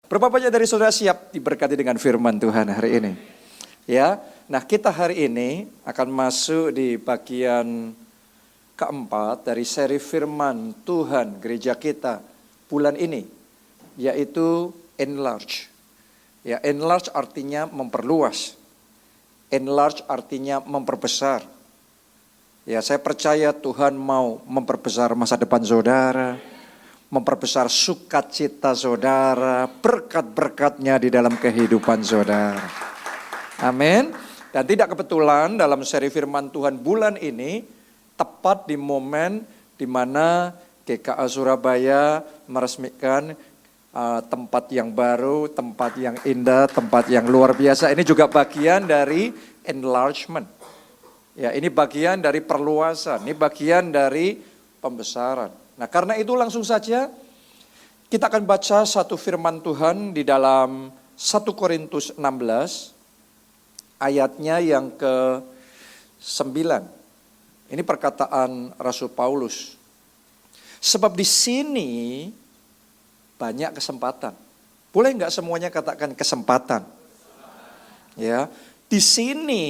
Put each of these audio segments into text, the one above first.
Berapa banyak dari saudara siap diberkati dengan firman Tuhan hari ini? Ya, nah kita hari ini akan masuk di bagian keempat dari seri firman Tuhan gereja kita bulan ini, yaitu enlarge. Ya, enlarge artinya memperluas. Enlarge artinya memperbesar. Ya, saya percaya Tuhan mau memperbesar masa depan saudara, memperbesar sukacita saudara, berkat-berkatnya di dalam kehidupan saudara. Amin. Dan tidak kebetulan dalam seri firman Tuhan bulan ini, tepat di momen di mana GKA Surabaya meresmikan tempat yang baru, tempat yang indah, tempat yang luar biasa. Ini juga bagian dari enlargement. Ya, ini bagian dari perluasan, ini bagian dari pembesaran. Nah, karena itu langsung saja kita akan baca satu firman Tuhan di dalam 1 Korintus 16 ayatnya yang ke-9. Ini perkataan Rasul Paulus. Sebab di sini banyak kesempatan. Boleh enggak semuanya katakan kesempatan? Ya, di sini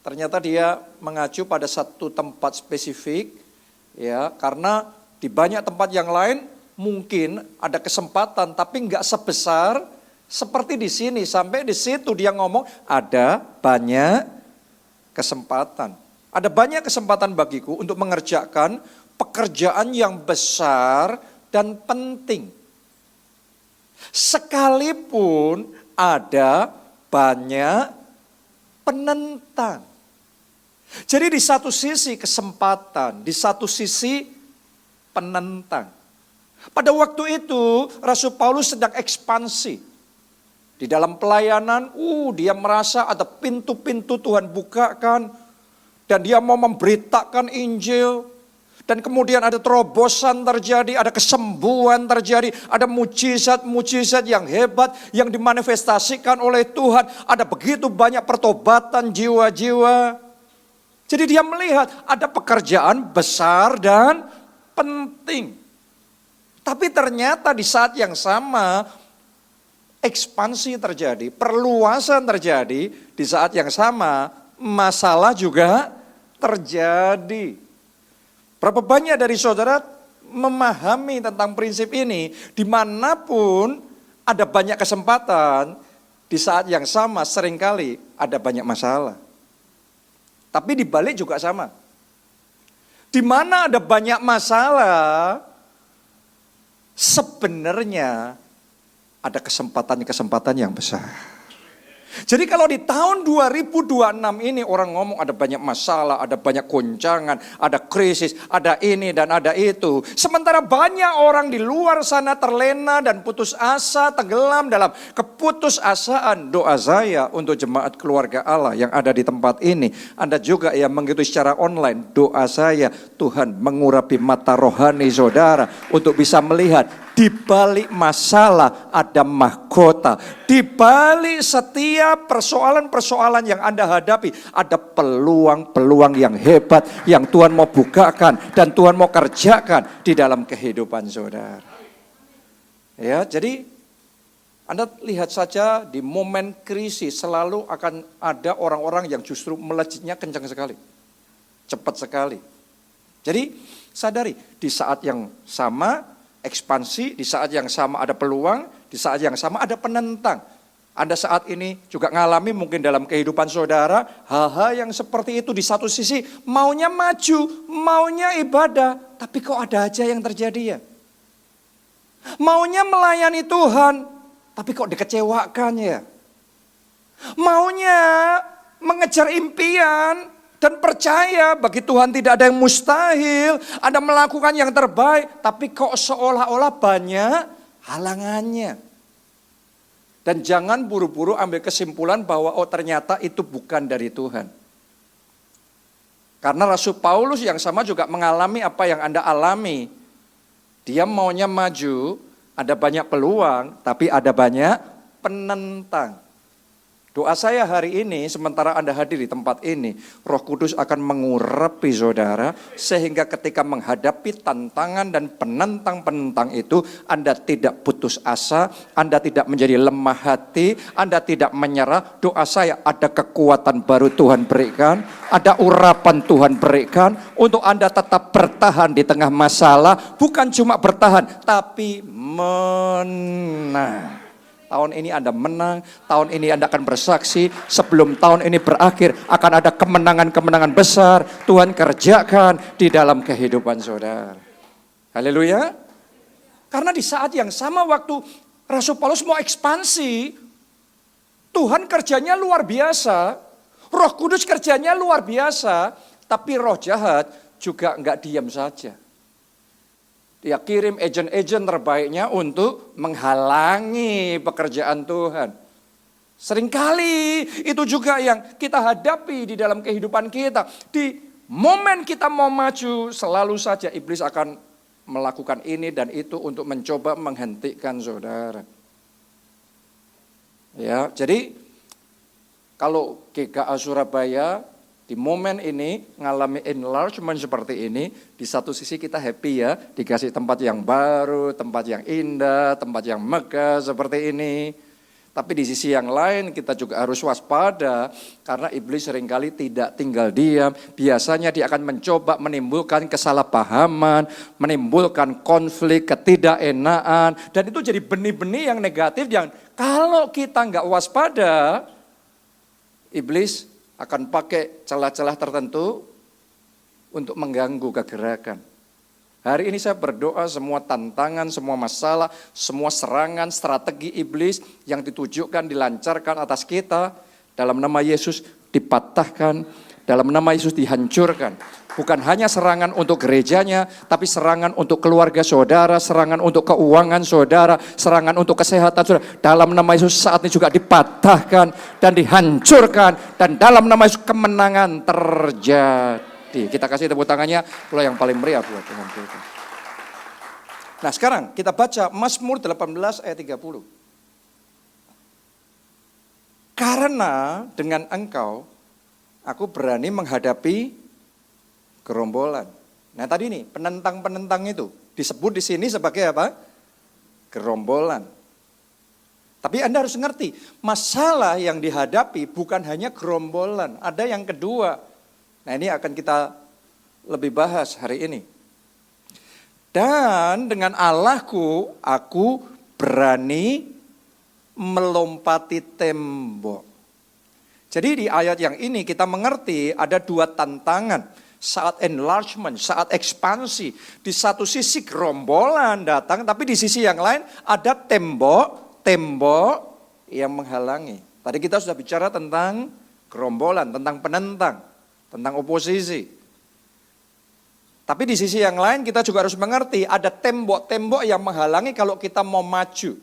ternyata dia mengacu pada satu tempat spesifik, ya, karena di banyak tempat yang lain mungkin ada kesempatan, tapi enggak sebesar seperti di sini. Sampai di situ dia ngomong ada banyak kesempatan. Ada banyak kesempatan bagiku untuk mengerjakan pekerjaan yang besar dan penting. Sekalipun ada banyak penentang. Jadi di satu sisi kesempatan, di satu sisi penentang. Pada waktu itu Rasul Paulus sedang ekspansi. Di dalam pelayanan, dia merasa ada pintu-pintu Tuhan bukakan. Dan dia mau memberitakan Injil. Dan kemudian ada terobosan terjadi, ada kesembuhan terjadi, ada mujizat-mujizat yang hebat yang dimanifestasikan oleh Tuhan. Ada begitu banyak pertobatan jiwa-jiwa. Jadi dia melihat ada pekerjaan besar dan penting. Tapi ternyata di saat yang sama ekspansi terjadi, perluasan terjadi, di saat yang sama masalah juga terjadi. Berapa banyak dari saudara memahami tentang prinsip ini, dimanapun ada banyak kesempatan, di saat yang sama seringkali ada banyak masalah. Tapi di balik juga sama. Di mana ada banyak masalah, sebenarnya ada kesempatan-kesempatan yang besar. Jadi kalau di tahun 2026 ini orang ngomong ada banyak masalah, ada banyak goncangan, ada krisis, ada ini dan ada itu. Sementara banyak orang di luar sana terlena dan putus asa, tenggelam dalam keputusasaan. Doa saya untuk jemaat keluarga Allah yang ada di tempat ini. Anda juga yang mengikuti secara online. Doa saya Tuhan mengurapi mata rohani saudara untuk bisa melihat di balik masalah ada mahkota. Di balik setiap persoalan-persoalan yang Anda hadapi ada peluang-peluang yang hebat yang Tuhan mau bukakan dan Tuhan mau kerjakan di dalam kehidupan saudara. Ya, jadi Anda lihat saja di momen krisis selalu akan ada orang-orang yang justru melejitnya kencang sekali. Cepat sekali. Jadi sadari di saat yang sama ekspansi, di saat yang sama ada peluang, di saat yang sama ada penentang. Anda saat ini juga ngalami mungkin dalam kehidupan saudara, hal-hal yang seperti itu di satu sisi maunya maju, maunya ibadah, tapi kok ada aja yang terjadi ya. Maunya melayani Tuhan, tapi kok dikecewakan ya. Maunya mengejar impian, dan percaya bagi Tuhan tidak ada yang mustahil. Anda melakukan yang terbaik, tapi kok seolah-olah banyak halangannya. Dan jangan buru-buru ambil kesimpulan bahwa ternyata itu bukan dari Tuhan. Karena Rasul Paulus yang sama juga mengalami apa yang Anda alami. Dia maunya maju, ada banyak peluang, tapi ada banyak penentang. Doa saya hari ini, sementara Anda hadir di tempat ini, Roh Kudus akan mengurapi saudara, sehingga ketika menghadapi tantangan dan penentang-penentang itu, Anda tidak putus asa, Anda tidak menjadi lemah hati, Anda tidak menyerah. Doa saya, ada kekuatan baru Tuhan berikan, ada urapan Tuhan berikan, untuk Anda tetap bertahan di tengah masalah, bukan cuma bertahan, tapi menang. Tahun ini Anda menang, tahun ini Anda akan bersaksi, sebelum tahun ini berakhir akan ada kemenangan-kemenangan besar Tuhan kerjakan di dalam kehidupan saudara. Haleluya. Karena di saat yang sama waktu Rasul Paulus mau ekspansi, Tuhan kerjanya luar biasa, Roh Kudus kerjanya luar biasa, tapi roh jahat juga enggak diam saja. Dia kirim agen-agen terbaiknya untuk menghalangi pekerjaan Tuhan. Seringkali itu juga yang kita hadapi di dalam kehidupan kita. Di momen kita mau maju, selalu saja iblis akan melakukan ini dan itu untuk mencoba menghentikan saudara. Ya, jadi kalau GKA Surabaya di momen ini ngalami enlargement seperti ini, di satu sisi kita happy ya, dikasih tempat yang baru, tempat yang indah, tempat yang megah seperti ini. Tapi di sisi yang lain kita juga harus waspada, karena iblis seringkali tidak tinggal diam. Biasanya dia akan mencoba menimbulkan kesalahpahaman, menimbulkan konflik, ketidakenaan, dan itu jadi benih-benih yang negatif yang kalau kita nggak waspada, iblis akan pakai celah-celah tertentu untuk mengganggu kegerakan. Hari ini saya berdoa semua tantangan, semua masalah, semua serangan, strategi iblis yang ditujukan, dilancarkan atas kita, dalam nama Yesus dipatahkan, dalam nama Yesus dihancurkan. Bukan hanya serangan untuk gerejanya, tapi serangan untuk keluarga saudara, serangan untuk keuangan saudara, serangan untuk kesehatan saudara. Dalam nama Yesus saat ini juga dipatahkan dan dihancurkan. Dan dalam nama Yesus kemenangan terjadi. Kita kasih tepuk tangannya, kalau yang paling meriah buat Tuhan kita. Nah sekarang kita baca Mazmur 18 ayat 30. Karena dengan engkau, aku berani menghadapi gerombolan. Nah tadi nih penentang-penentang itu disebut di sini sebagai apa? Gerombolan. Tapi Anda harus ngerti, masalah yang dihadapi bukan hanya gerombolan, ada yang kedua. Nah ini akan kita lebih bahas hari ini. Dan dengan Allahku, aku berani melompati tembok. Jadi di ayat yang ini kita mengerti ada dua tantangan. Saat enlargement, saat ekspansi. Di satu sisi gerombolan datang, tapi di sisi yang lain ada tembok yang menghalangi. Tadi kita sudah bicara tentang gerombolan, tentang penentang, tentang oposisi. Tapi di sisi yang lain kita juga harus mengerti ada tembok-tembok yang menghalangi kalau kita mau maju.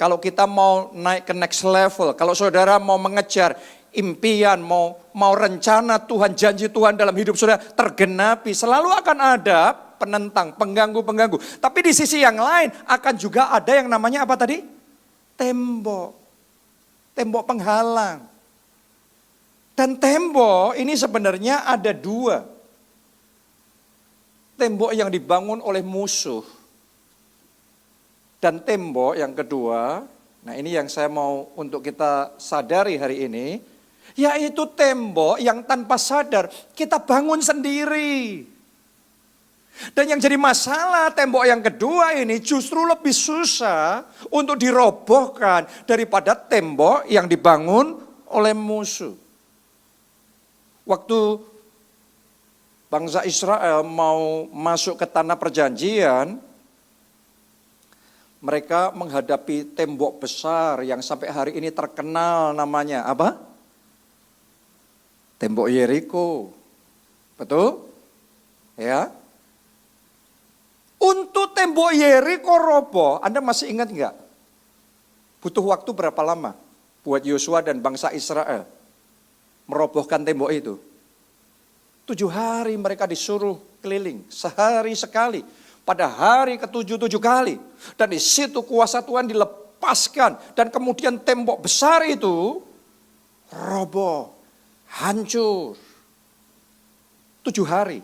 Kalau kita mau naik ke next level, kalau saudara mau mengejar impian, mau rencana Tuhan, janji Tuhan dalam hidup saudara tergenapi, selalu akan ada penentang, pengganggu-pengganggu. Tapi di sisi yang lain akan juga ada yang namanya apa tadi? Tembok penghalang. Dan tembok ini sebenarnya ada dua. Tembok yang dibangun oleh musuh. Dan tembok yang kedua, nah ini yang saya mau untuk kita sadari hari ini, yaitu tembok yang tanpa sadar kita bangun sendiri. Dan yang jadi masalah tembok yang kedua ini justru lebih susah untuk dirobohkan daripada tembok yang dibangun oleh musuh. Waktu bangsa Israel mau masuk ke tanah perjanjian, mereka menghadapi tembok besar yang sampai hari ini terkenal namanya apa? Tembok Yeriko. Betul? Ya. Untuk tembok Yeriko roboh, Anda masih ingat enggak? Butuh waktu berapa lama buat Yosua dan bangsa Israel merobohkan tembok itu? 7 hari mereka disuruh keliling, sehari sekali. Pada hari ke-7 kali. Dan di situ kuasa Tuhan dilepaskan. Dan kemudian tembok besar itu roboh, hancur. 7 hari.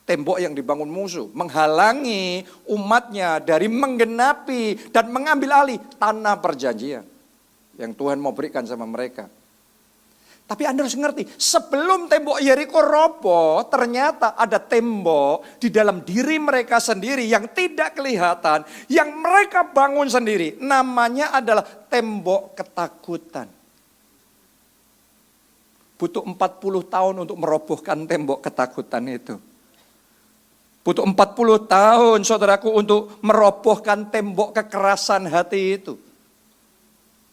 Tembok yang dibangun musuh menghalangi umatnya dari menggenapi dan mengambil alih tanah perjanjian yang Tuhan mau berikan sama mereka. Tapi Anda harus ngerti, sebelum tembok Yeriko roboh, ternyata ada tembok di dalam diri mereka sendiri yang tidak kelihatan, yang mereka bangun sendiri. Namanya adalah tembok ketakutan. Butuh 40 tahun untuk merobohkan tembok ketakutan itu. Butuh 40 tahun saudaraku untuk merobohkan tembok kekerasan hati itu.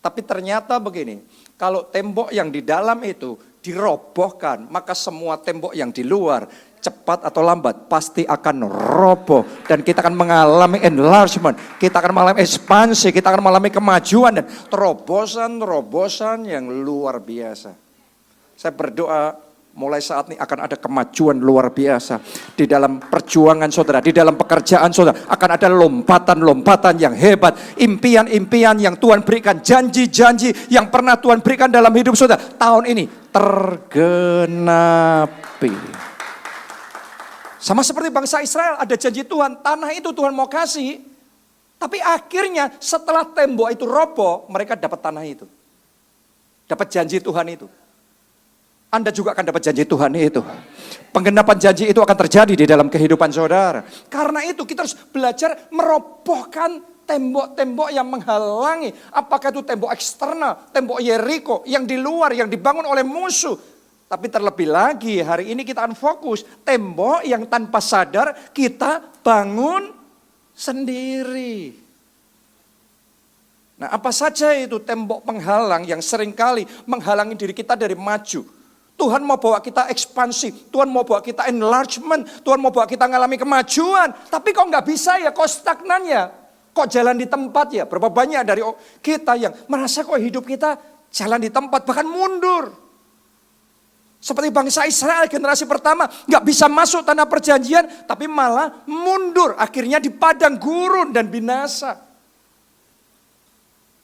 Tapi ternyata begini, kalau tembok yang di dalam itu dirobohkan, maka semua tembok yang di luar cepat atau lambat pasti akan roboh. Dan kita akan mengalami enlargement, kita akan mengalami ekspansi, kita akan mengalami kemajuan dan terobosan-terobosan yang luar biasa. Saya berdoa mulai saat ini akan ada kemajuan luar biasa. Di dalam perjuangan saudara, di dalam pekerjaan saudara, akan ada lompatan-lompatan yang hebat. Impian-impian yang Tuhan berikan, janji-janji yang pernah Tuhan berikan dalam hidup saudara, tahun ini tergenapi. Sama seperti bangsa Israel, ada janji Tuhan, tanah itu Tuhan mau kasih. Tapi akhirnya setelah tembok itu roboh, mereka dapat tanah itu. Dapat janji Tuhan itu. Anda juga akan dapat janji Tuhan itu. Penggenapan janji itu akan terjadi di dalam kehidupan saudara. Karena itu kita harus belajar merobohkan tembok-tembok yang menghalangi. Apakah itu tembok eksternal, tembok Yeriko yang di luar, yang dibangun oleh musuh. Tapi terlebih lagi hari ini kita akan fokus tembok yang tanpa sadar kita bangun sendiri. Nah, apa saja itu tembok penghalang yang seringkali menghalangi diri kita dari maju. Tuhan mau bawa kita ekspansi, Tuhan mau bawa kita enlargement, Tuhan mau bawa kita mengalami kemajuan. Tapi kok nggak bisa ya, kok stagnan ya, kok jalan di tempat ya. Berapa banyak dari kita yang merasa kok hidup kita jalan di tempat, bahkan mundur. Seperti bangsa Israel generasi pertama, nggak bisa masuk tanah perjanjian, tapi malah mundur. Akhirnya di padang gurun dan binasa.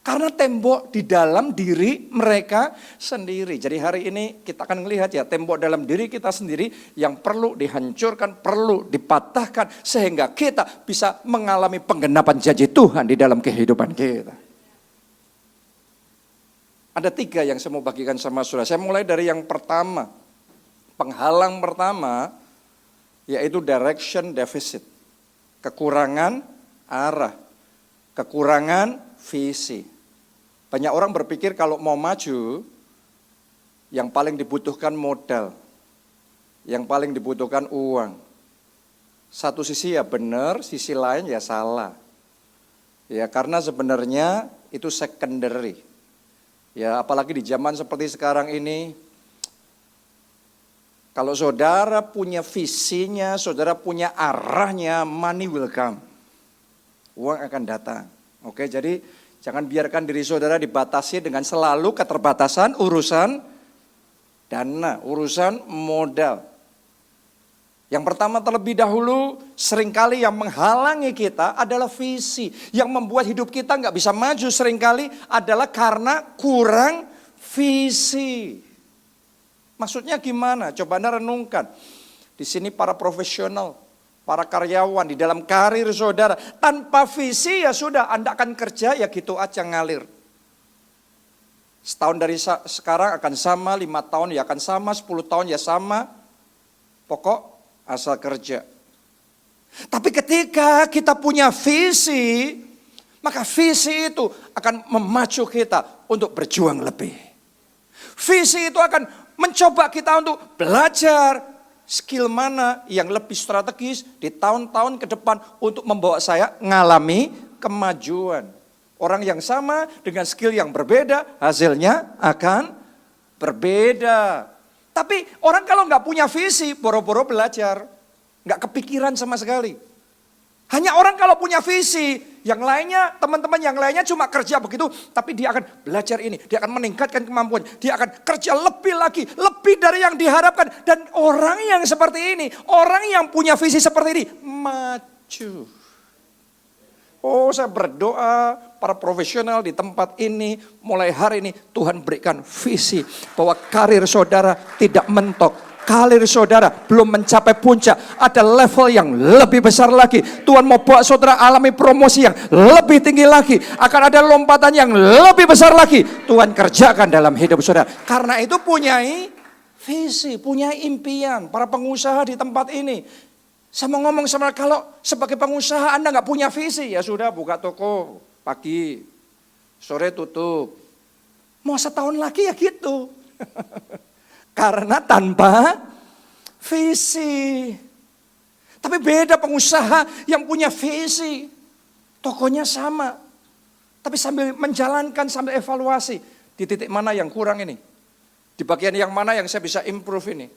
Karena tembok di dalam diri mereka sendiri. Jadi hari ini kita akan melihat ya, tembok dalam diri kita sendiri yang perlu dihancurkan, perlu dipatahkan. Sehingga kita bisa mengalami penggenapan janji Tuhan di dalam kehidupan kita. Ada 3 yang saya mau bagikan sama saudara. Saya mulai dari yang pertama. Penghalang pertama yaitu direction deficit. Kekurangan arah. Kekurangan visi. Banyak orang berpikir kalau mau maju, yang paling dibutuhkan modal, yang paling dibutuhkan uang. Satu sisi ya benar, sisi lain ya salah. Ya karena sebenarnya itu secondary. Ya apalagi di zaman seperti sekarang ini, kalau saudara punya visinya, saudara punya arahnya, money will come. Uang akan datang. Oke, jadi jangan biarkan diri saudara dibatasi dengan selalu keterbatasan urusan dana, urusan modal. Yang pertama terlebih dahulu, seringkali yang menghalangi kita adalah visi. Yang membuat hidup kita nggak bisa maju seringkali adalah karena kurang visi. Maksudnya gimana? Coba Anda renungkan. Di sini para profesional, para karyawan di dalam karir saudara, tanpa visi ya sudah, Anda akan kerja ya gitu aja ngalir. Setahun dari sekarang akan sama, 5 tahun ya akan sama, 10 tahun ya sama. Pokok asal kerja. Tapi ketika kita punya visi, maka visi itu akan memacu kita untuk berjuang lebih. Visi itu akan mencoba kita untuk belajar skill mana yang lebih strategis di tahun-tahun ke depan untuk membawa saya mengalami kemajuan. Orang yang sama dengan skill yang berbeda, hasilnya akan berbeda. Tapi orang kalau nggak punya visi, boro-boro belajar. Nggak kepikiran sama sekali. Hanya orang kalau punya visi, yang lainnya, teman-teman yang lainnya cuma kerja begitu, tapi dia akan belajar ini, dia akan meningkatkan kemampuan, dia akan kerja lebih lagi, lebih dari yang diharapkan. Dan orang yang seperti ini, orang yang punya visi seperti ini, maju. Oh, saya berdoa para profesional di tempat ini, mulai hari ini Tuhan berikan visi bahwa karir saudara tidak mentok. Karir saudara belum mencapai puncak, ada level yang lebih besar lagi. Tuhan mau bawa saudara alami promosi yang lebih tinggi lagi. Akan ada lompatan yang lebih besar lagi. Tuhan kerjakan dalam hidup saudara. Karena itu punyai visi, punyai impian. Para pengusaha di tempat ini, saya mau ngomong sama kalau sebagai pengusaha Anda nggak punya visi, ya sudah buka toko pagi, sore tutup. Mau setahun lagi ya gitu. Karena tanpa visi. Tapi beda pengusaha yang punya visi. Tokonya sama. Tapi sambil menjalankan, sambil evaluasi. Di titik mana yang kurang ini? Di bagian yang mana yang saya bisa improve ini?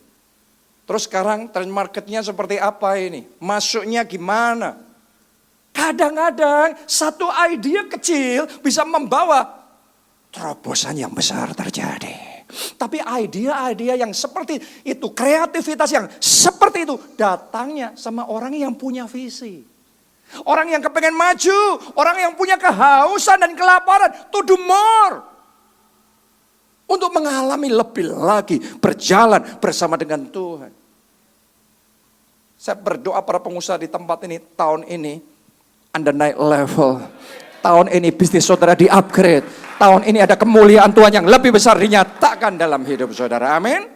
Terus sekarang trend marketnya seperti apa ini? Masuknya gimana? Kadang-kadang satu ide kecil bisa membawa terobosan yang besar terjadi. Tapi ide-ide yang seperti itu, kreativitas yang seperti itu, datangnya sama orang yang punya visi. Orang yang kepengen maju, orang yang punya kehausan dan kelaparan, to do more. Untuk mengalami lebih lagi, berjalan bersama dengan Tuhan. Saya berdoa para pengusaha di tempat ini, tahun ini Anda naik level. Tahun ini bisnis saudara di-upgrade. Tahun ini ada kemuliaan Tuhan yang lebih besar dinyatakan dalam hidup saudara. Amin.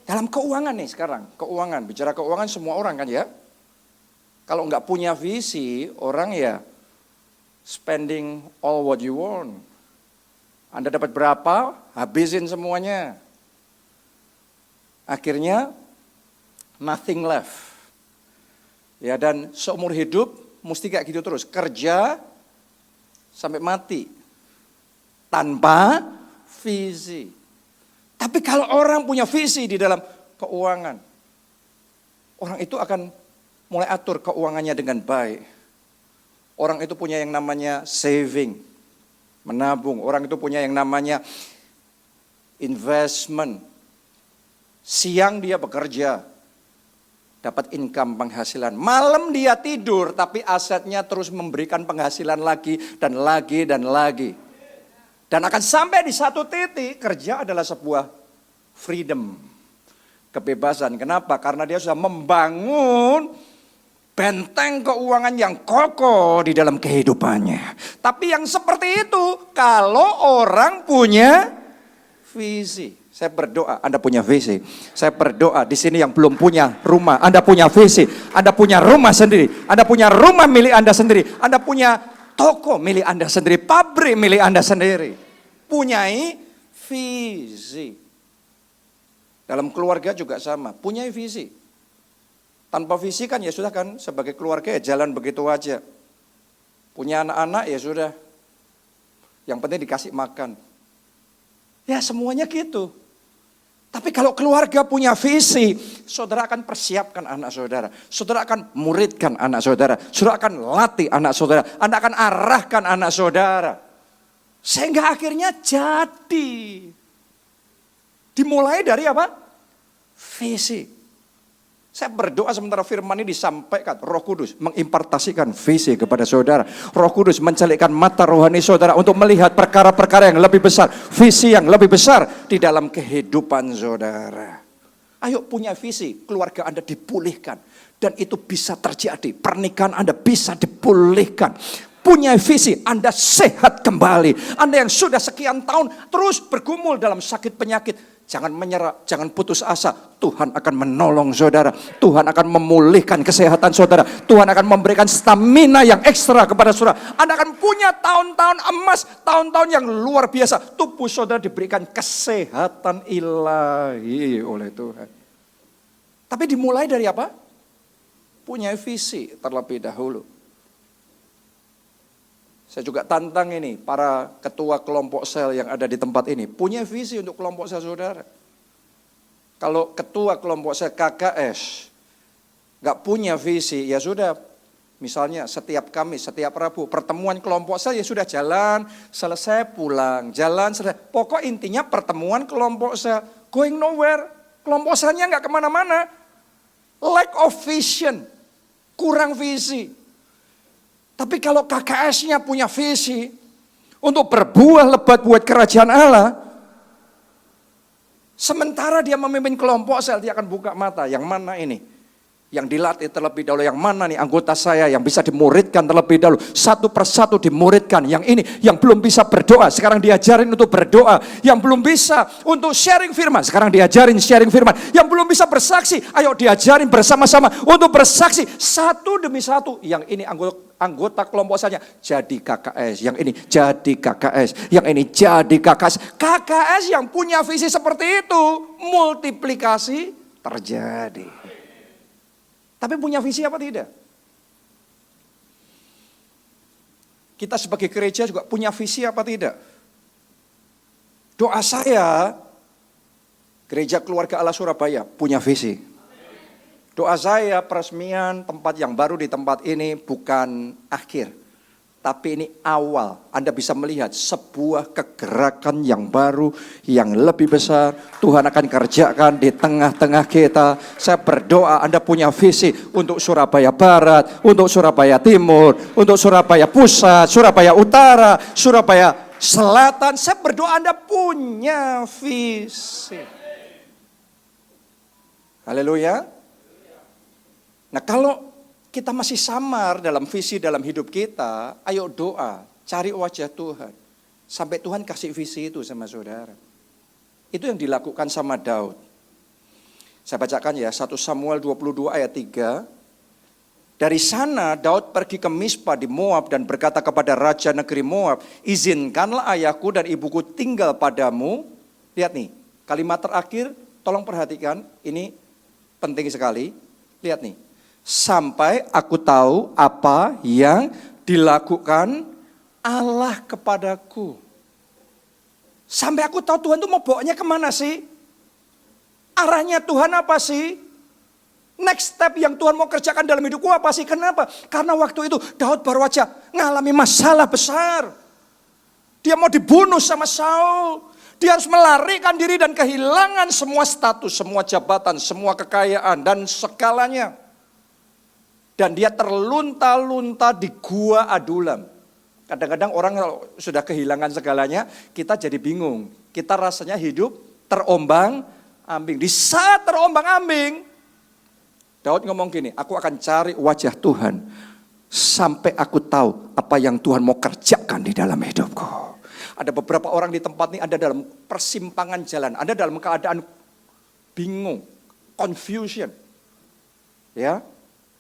Dalam keuangan nih sekarang. Keuangan, bicara keuangan semua orang kan ya. Kalau nggak punya visi, orang ya spending all what you want. Anda dapat berapa, habisin semuanya. Akhirnya, nothing left. Ya, dan seumur hidup, mesti kayak gitu terus. Kerja, sampai mati. Tanpa visi. Tapi kalau orang punya visi di dalam keuangan, orang itu akan mulai atur keuangannya dengan baik. Orang itu punya yang namanya saving. Menabung, orang itu punya yang namanya investment. Siang dia bekerja, dapat income penghasilan. Malam dia tidur, tapi asetnya terus memberikan penghasilan lagi dan lagi dan lagi. Dan akan sampai di satu titik, kerja adalah sebuah freedom, kebebasan. Kenapa? Karena dia sudah membangun benteng keuangan yang kokoh di dalam kehidupannya. Tapi yang seperti itu, kalau orang punya visi. Saya berdoa, Anda punya visi. Saya berdoa di sini yang belum punya rumah, Anda punya visi. Anda punya rumah sendiri. Anda punya rumah milik Anda sendiri. Anda punya toko milik Anda sendiri. Pabrik milik Anda sendiri. Punyai visi. Dalam keluarga juga sama, punyai visi. Tanpa visi kan ya sudah kan, sebagai keluarga ya jalan begitu aja. Punya anak-anak ya sudah, yang penting dikasih makan. Ya semuanya gitu. Tapi kalau keluarga punya visi, saudara akan persiapkan anak saudara. Saudara akan muridkan anak saudara. Saudara akan latih anak saudara. Anda akan arahkan anak saudara. Sehingga akhirnya jadi. Dimulai dari apa? Visi. Saya berdoa sementara firman ini disampaikan, Roh Kudus mengimpartasikan visi kepada saudara. Roh Kudus mencelikkan mata rohani saudara untuk melihat perkara-perkara yang lebih besar, visi yang lebih besar di dalam kehidupan saudara. Ayo punya visi, keluarga Anda dipulihkan. Dan itu bisa terjadi, pernikahan Anda bisa dipulihkan. Punya visi, Anda sehat kembali. Anda yang sudah sekian tahun terus bergumul dalam sakit penyakit, jangan menyerah, jangan putus asa. Tuhan akan menolong saudara. Tuhan akan memulihkan kesehatan saudara. Tuhan akan memberikan stamina yang ekstra kepada saudara. Anda akan punya tahun-tahun emas, tahun-tahun yang luar biasa. Tubuh saudara diberikan kesehatan ilahi oleh Tuhan. Tapi dimulai dari apa? Punya visi terlebih dahulu. Saya juga tantang ini, para ketua kelompok sel yang ada di tempat ini. Punya visi untuk kelompok sel saudara. Kalau ketua kelompok sel KKS gak punya visi, ya sudah. Misalnya setiap Kamis, setiap Rabu, pertemuan kelompok sel ya sudah jalan, selesai pulang. Jalan, selesai. Pokok intinya pertemuan kelompok sel. Going nowhere. Kelompok selnya gak kemana-mana. Lack of vision. Kurang visi. Tapi kalau KKS-nya punya visi untuk berbuah lebat buat kerajaan Allah, sementara dia memimpin kelompok sel, dia akan buka mata, yang mana ini? Yang dilatih terlebih dahulu, yang mana nih anggota saya yang bisa dimuridkan terlebih dahulu, satu persatu dimuridkan. Yang ini yang belum bisa berdoa, sekarang diajarin untuk berdoa. Yang belum bisa untuk sharing firman, sekarang diajarin sharing firman. Yang belum bisa bersaksi, ayo diajarin bersama-sama untuk bersaksi satu demi satu. Yang ini anggota kelompok saya jadi KKS, yang ini jadi KKS, yang ini jadi KKS. KKS yang punya visi seperti itu, multiplikasi terjadi. Tapi punya visi apa tidak? Kita sebagai gereja juga punya visi apa tidak? Doa saya, Gereja Keluarga Allah Surabaya punya visi. Doa saya peresmian tempat yang baru di tempat ini bukan akhir, tapi ini awal. Anda bisa melihat sebuah kegerakan yang baru, yang lebih besar. Tuhan akan kerjakan di tengah-tengah kita. Saya berdoa Anda punya visi untuk Surabaya Barat, untuk Surabaya Timur, untuk Surabaya Pusat, Surabaya Utara, Surabaya Selatan. Saya berdoa Anda punya visi. Haleluya. Nah, kalau kita masih samar dalam visi dalam hidup kita, ayo doa, cari wajah Tuhan. Sampai Tuhan kasih visi itu sama saudara. Itu yang dilakukan sama Daud. Saya bacakan ya, 1 Samuel 22 ayat 3. Dari sana Daud pergi ke Mispa di Moab dan berkata kepada raja negeri Moab, izinkanlah ayahku dan ibuku tinggal padamu. Lihat nih, kalimat terakhir, tolong perhatikan, ini penting sekali. Lihat nih. Sampai aku tahu apa yang dilakukan Allah kepadaku. Sampai aku tahu Tuhan itu mau bawanya kemana sih? Arahnya Tuhan apa sih? Next step yang Tuhan mau kerjakan dalam hidupku apa sih? Kenapa? Karena waktu itu Daud baru aja ngalami masalah besar. Dia mau dibunuh sama Saul. Dia harus melarikan diri dan kehilangan semua status, semua jabatan, semua kekayaan dan segalanya. Dan dia terlunta-lunta di gua Adulam. Kadang-kadang orang kalau sudah kehilangan segalanya, kita jadi bingung. Kita rasanya hidup terombang-ambing. Di saat terombang-ambing, Daud ngomong gini, aku akan cari wajah Tuhan. Sampai aku tahu apa yang Tuhan mau kerjakan di dalam hidupku. Ada beberapa orang di tempat ini, ada dalam persimpangan jalan. Ada dalam keadaan bingung, confusion. Ya.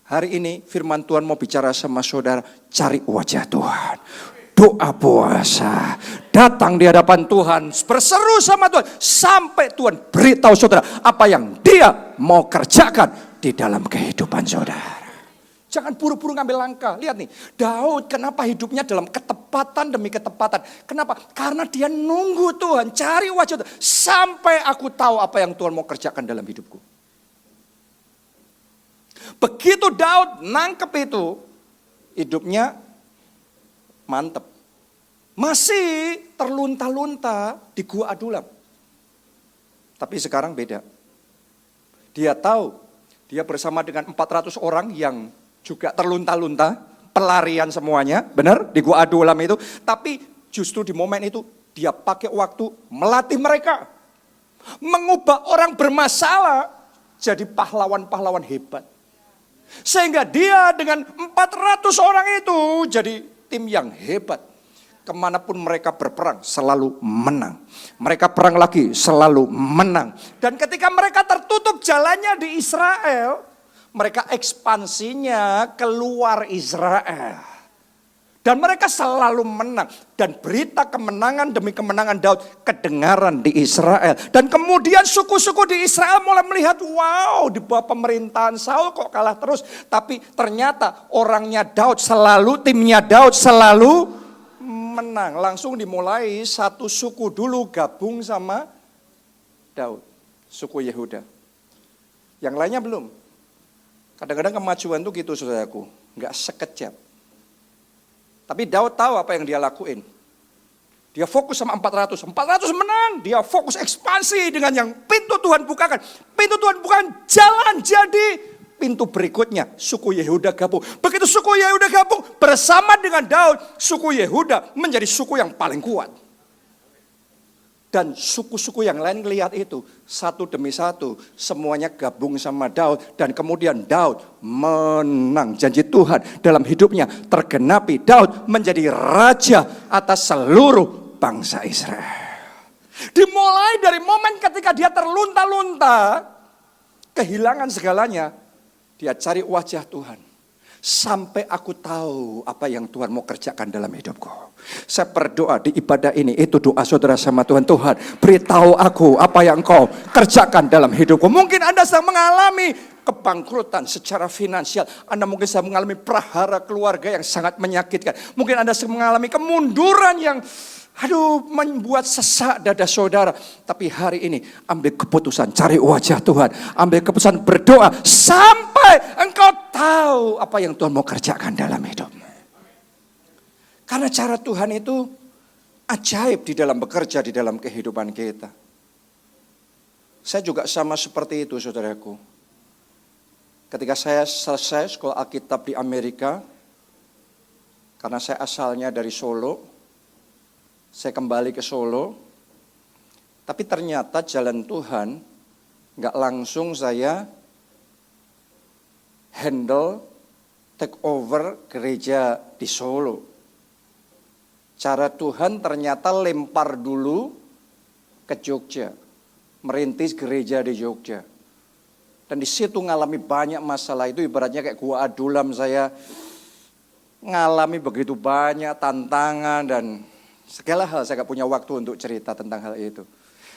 Hari ini firman Tuhan mau bicara sama saudara, cari wajah Tuhan. Doa puasa, datang di hadapan Tuhan, berseru sama Tuhan. Sampai Tuhan beritahu saudara apa yang dia mau kerjakan di dalam kehidupan saudara. Jangan buru-buru ngambil langkah. Lihat nih, Daud kenapa hidupnya dalam ketepatan demi ketepatan. Kenapa? Karena dia nunggu Tuhan, cari wajah Tuhan. Sampai aku tahu apa yang Tuhan mau kerjakan dalam hidupku. Begitu Daud nangkep itu, hidupnya mantep. Masih terlunta-lunta di gua Adulam. Tapi sekarang beda. Dia tahu, dia bersama dengan 400 orang yang juga terlunta-lunta, pelarian semuanya, benar? Di gua Adulam itu. Tapi justru di momen itu, dia pakai waktu melatih mereka. Mengubah orang bermasalah jadi pahlawan-pahlawan hebat. Sehingga dia dengan 400 orang itu jadi tim yang hebat. Kemanapun mereka berperang selalu menang. Mereka perang lagi selalu menang. Dan ketika mereka tertutup jalannya di Israel, mereka ekspansinya keluar Israel. Dan mereka selalu menang. Dan berita kemenangan demi kemenangan Daud kedengaran di Israel. Dan kemudian suku-suku di Israel mulai melihat, wow, di bawah pemerintahan Saul kok kalah terus. Tapi ternyata orangnya Daud selalu, timnya Daud selalu menang. Langsung dimulai satu suku dulu gabung sama Daud. Suku Yehuda. Yang lainnya belum. Kadang-kadang kemajuan itu gitu saudaraku. Enggak sekejap. Tapi Daud tahu apa yang dia lakuin. Dia fokus sama 400. 400 menang. Dia fokus ekspansi dengan yang pintu Tuhan bukakan. Pintu Tuhan bukakan, jalan jadi pintu berikutnya suku Yehuda gabung. Begitu suku Yehuda gabung bersama dengan Daud, suku Yehuda menjadi suku yang paling kuat. Dan suku-suku yang lain melihat itu satu demi satu semuanya gabung sama Daud, dan kemudian Daud menang. Janji Tuhan dalam hidupnya tergenapi. Daud menjadi raja atas seluruh bangsa Israel. Dimulai dari momen ketika dia terlunta-lunta, kehilangan segalanya, dia cari wajah Tuhan. Sampai aku tahu apa yang Tuhan mau kerjakan dalam hidupku. Saya berdoa di ibadah ini, itu doa saudara sama Tuhan. Tuhan, beritahu aku apa yang Engkau kerjakan dalam hidupku. Mungkin Anda sedang mengalami kebangkrutan secara finansial. Anda mungkin sedang mengalami prahara keluarga yang sangat menyakitkan. Mungkin Anda sedang mengalami kemunduran yang membuat sesak dada saudara. Tapi hari ini ambil keputusan, cari wajah Tuhan. Ambil keputusan berdoa sampai engkau tahu apa yang Tuhan mau kerjakan dalam hidupmu. Karena cara Tuhan itu ajaib di dalam bekerja, di dalam kehidupan kita. Saya juga sama seperti itu saudaraku. Ketika saya selesai sekolah Alkitab di Amerika, karena saya asalnya dari Solo, saya kembali ke Solo, tapi ternyata jalan Tuhan nggak langsung saya handle take over gereja di Solo. Cara Tuhan ternyata lempar dulu ke Jogja, merintis gereja di Jogja. Dan di situ ngalami banyak masalah, itu ibaratnya kayak gua adulam, saya ngalami begitu banyak tantangan dan segala hal. Saya gak punya waktu untuk cerita tentang hal itu.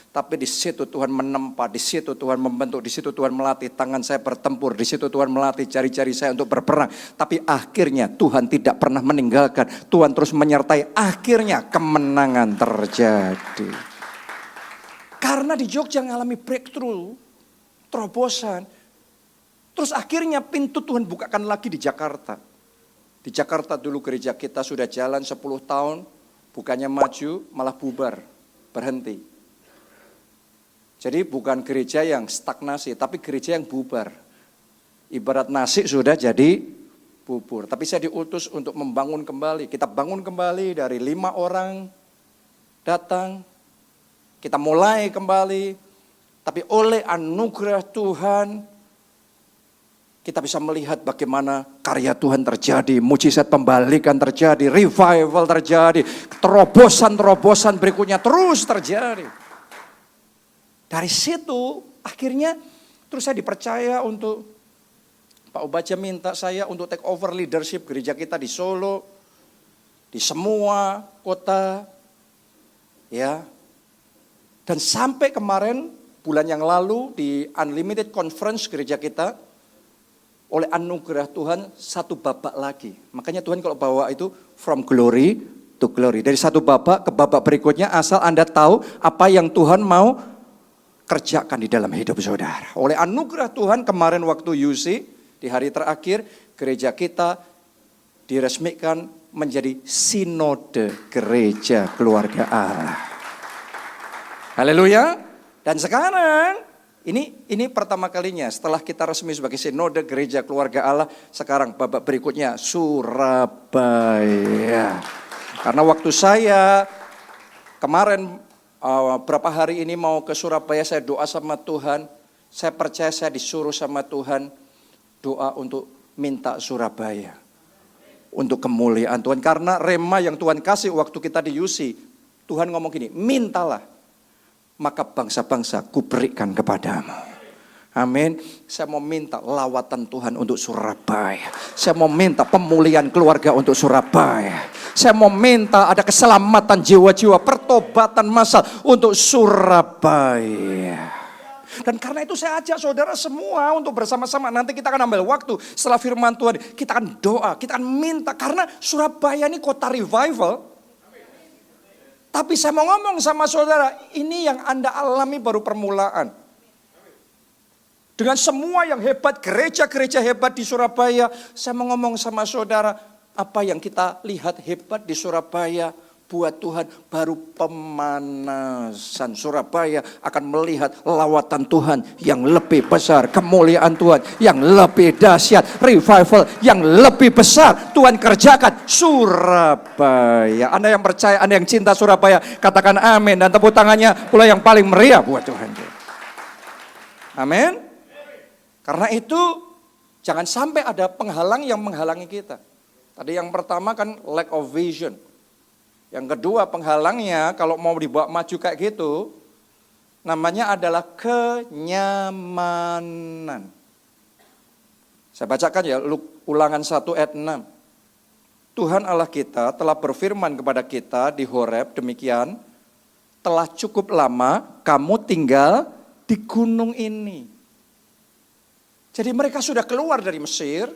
Tapi di situ Tuhan menempa, di situ Tuhan membentuk, di situ Tuhan melatih tangan saya bertempur, di situ Tuhan melatih jari-jari saya untuk berperang. Tapi akhirnya Tuhan tidak pernah meninggalkan, Tuhan terus menyertai. Akhirnya kemenangan terjadi. Karena di Jogja mengalami breakthrough, terobosan. Terus akhirnya pintu Tuhan bukakan lagi di Jakarta. Di Jakarta dulu gereja kita sudah jalan 10 tahun. Bukannya maju, malah bubar, berhenti. Jadi bukan gereja yang stagnasi, tapi gereja yang bubar. Ibarat nasi sudah jadi bubur. Tapi saya diutus untuk membangun kembali. Kita bangun kembali dari 5 orang datang. Kita mulai kembali. Tapi oleh anugerah Tuhan, kita bisa melihat bagaimana karya Tuhan terjadi, mujizat pembalikan terjadi, revival terjadi, terobosan-terobosan berikutnya terus terjadi. Dari situ akhirnya terus saya dipercaya untuk, Pak Obaja minta saya untuk take over leadership gereja kita di Solo, di semua kota, ya. Dan sampai kemarin bulan yang lalu di Unlimited Conference gereja kita, oleh anugerah Tuhan satu babak lagi. Makanya Tuhan kalau bawa itu from glory to glory. Dari satu babak ke babak berikutnya, asal Anda tahu apa yang Tuhan mau kerjakan di dalam hidup saudara. Oleh anugerah Tuhan kemarin waktu UC, di hari terakhir gereja kita diresmikan menjadi sinode gereja keluarga Allah. Haleluya. Dan sekarang ini pertama kalinya setelah kita resmi sebagai sinode gereja keluarga Allah, sekarang babak berikutnya Surabaya. Karena waktu saya kemarin berapa hari ini mau ke Surabaya, saya doa sama Tuhan, saya percaya saya disuruh sama Tuhan doa untuk minta Surabaya. Untuk kemuliaan Tuhan, karena rema yang Tuhan kasih waktu kita di UC, Tuhan ngomong gini, mintalah, maka bangsa-bangsa kuberikan kepadamu. Amin. Saya mau minta lawatan Tuhan untuk Surabaya. Saya mau minta pemulihan keluarga untuk Surabaya. Saya mau minta ada keselamatan jiwa-jiwa, pertobatan massal untuk Surabaya. Dan karena itu saya ajak saudara semua untuk bersama-sama. Nanti kita akan ambil waktu setelah firman Tuhan. Kita akan doa, kita akan minta. Karena Surabaya ini kota revival. Tapi saya mau ngomong sama saudara, ini yang Anda alami baru permulaan. Dengan semua yang hebat, gereja-gereja hebat di Surabaya, saya mau ngomong sama saudara, apa yang kita lihat hebat di Surabaya buat Tuhan baru pemanasan. Surabaya akan melihat lawatan Tuhan yang lebih besar, kemuliaan Tuhan yang lebih dahsyat, revival yang lebih besar Tuhan kerjakan. Surabaya, Anda yang percaya, Anda yang cinta Surabaya, katakan amin dan tepuk tangannya pula yang paling meriah buat Tuhan. Amin. Karena itu jangan sampai ada penghalang yang menghalangi kita. Tadi yang pertama kan lack of vision. Yang kedua penghalangnya kalau mau dibawa maju kayak gitu, namanya adalah kenyamanan. Saya bacakan ya Ulangan 1 ayat 6. Tuhan Allah kita telah berfirman kepada kita di Horeb demikian, telah cukup lama kamu tinggal di gunung ini. Jadi mereka sudah keluar dari Mesir,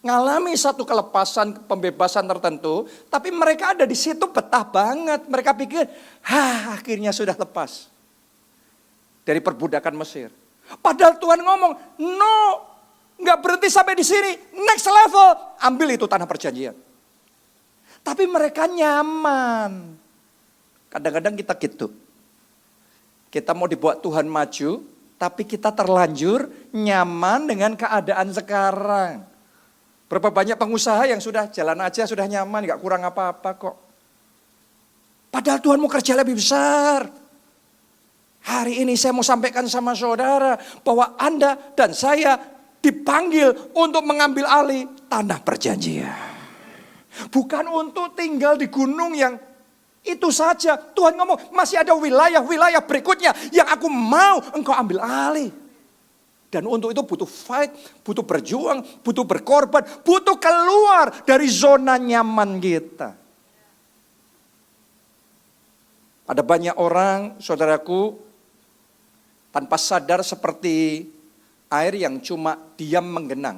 ngalami satu kelepasan, pembebasan tertentu, tapi mereka ada di situ betah banget. Mereka pikir, akhirnya sudah lepas dari perbudakan Mesir. Padahal Tuhan ngomong, no, nggak berhenti sampai di sini, next level, ambil itu tanah perjanjian. Tapi mereka nyaman. Kadang-kadang kita gitu. Kita mau dibawa Tuhan maju, tapi kita terlanjur nyaman dengan keadaan sekarang. Berapa banyak pengusaha yang sudah jalan aja, sudah nyaman, gak kurang apa-apa kok. Padahal Tuhan mau kerja lebih besar. Hari ini saya mau sampaikan sama saudara bahwa Anda dan saya dipanggil untuk mengambil alih tanah perjanjian. Bukan untuk tinggal di gunung yang itu saja. Tuhan ngomong masih ada wilayah-wilayah berikutnya yang aku mau engkau ambil alih. Dan untuk itu butuh fight, butuh berjuang, butuh berkorban, butuh keluar dari zona nyaman kita. Ada banyak orang, saudaraku, tanpa sadar seperti air yang cuma diam menggenang.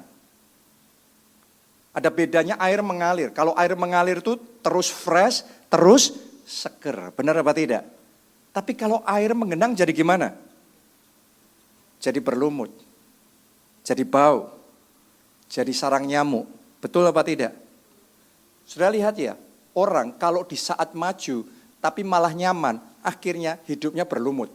Ada bedanya air mengalir. Kalau air mengalir itu terus fresh, terus seger. Benar apa tidak? Tapi kalau air menggenang jadi gimana? Jadi berlumut, jadi bau, jadi sarang nyamuk. Betul apa tidak? Sudah lihat ya, orang kalau di saat maju tapi malah nyaman, akhirnya hidupnya berlumut.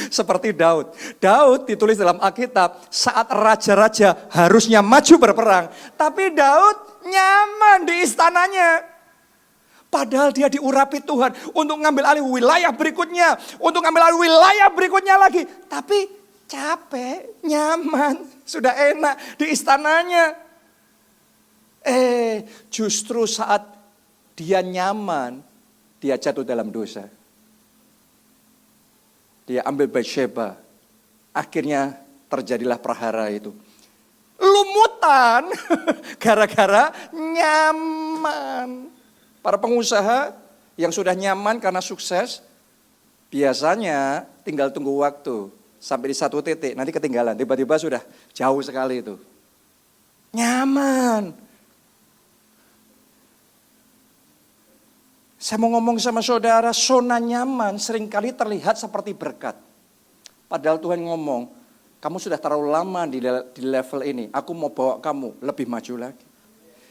Seperti Daud. Daud ditulis dalam Alkitab saat raja-raja harusnya maju berperang, tapi Daud nyaman di istananya. Padahal dia diurapi Tuhan untuk ngambil alih wilayah berikutnya, untuk ngambil alih wilayah berikutnya lagi. Tapi capek, nyaman, sudah enak di istananya. Justru saat dia nyaman, dia jatuh dalam dosa. Dia ambil Batsheba, akhirnya terjadilah prahara itu. Lumutan, gara-gara nyaman. Para pengusaha yang sudah nyaman karena sukses, biasanya tinggal tunggu waktu. Sampai di satu titik, nanti ketinggalan. Tiba-tiba sudah jauh sekali itu. Nyaman. Saya mau ngomong sama saudara, zona nyaman seringkali terlihat seperti berkat. Padahal Tuhan ngomong, kamu sudah terlalu lama di level ini. Aku mau bawa kamu lebih maju lagi.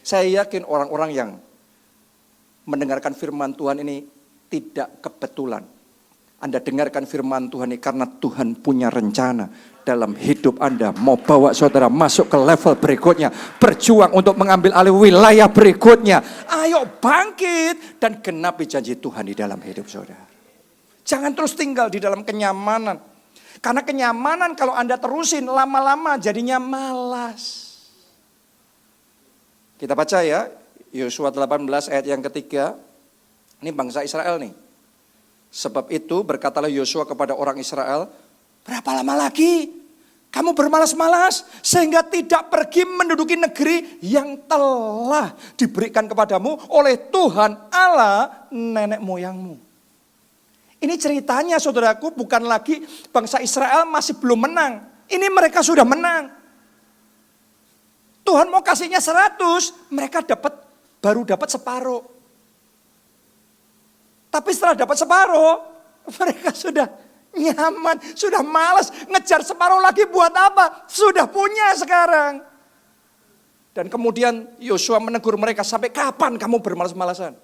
Saya yakin orang-orang yang mendengarkan firman Tuhan ini tidak kebetulan. Anda dengarkan firman Tuhan ini karena Tuhan punya rencana dalam hidup Anda. Mau bawa saudara masuk ke level berikutnya. Berjuang untuk mengambil alih wilayah berikutnya. Ayo bangkit dan genapi janji Tuhan di dalam hidup saudara. Jangan terus tinggal di dalam kenyamanan. Karena kenyamanan kalau Anda terusin lama-lama jadinya malas. Kita baca ya. Yosua 18 ayat yang ketiga. Ini bangsa Israel nih. Sebab itu berkatalah Yosua kepada orang Israel, berapa lama lagi kamu bermalas-malas sehingga tidak pergi menduduki negeri yang telah diberikan kepadamu oleh Tuhan Allah nenek moyangmu. Ini ceritanya saudaraku bukan lagi bangsa Israel masih belum menang. Ini mereka sudah menang. Tuhan mau kasihnya 100, mereka baru dapat separuh. Tapi setelah dapat separuh, mereka sudah nyaman, sudah malas ngejar separuh lagi buat apa? Sudah punya sekarang. Dan kemudian Yosua menegur mereka, sampai kapan kamu bermalas-malasan?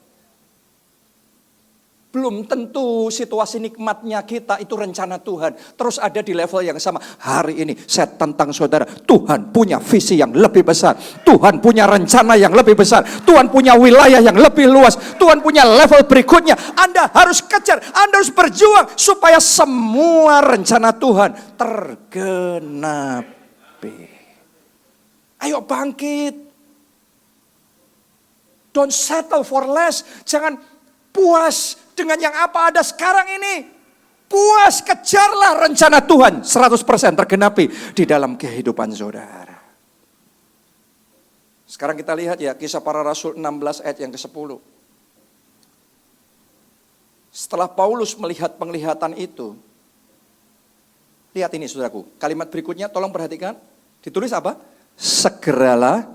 Belum tentu situasi nikmatnya kita itu rencana Tuhan. Terus ada di level yang sama. Hari ini saya tantang saudara. Tuhan punya visi yang lebih besar. Tuhan punya rencana yang lebih besar. Tuhan punya wilayah yang lebih luas. Tuhan punya level berikutnya. Anda harus kejar. Anda harus berjuang. Supaya semua rencana Tuhan tergenapi. Ayo bangkit. Don't settle for less. Jangan puas dengan yang apa ada sekarang ini. Puas, kejarlah rencana Tuhan 100% tergenapi di dalam kehidupan saudara. Sekarang kita lihat ya Kisah Para Rasul 16 ayat yang ke-10. Setelah Paulus melihat penglihatan itu, lihat ini saudaraku, kalimat berikutnya tolong perhatikan. Ditulis apa? Segeralah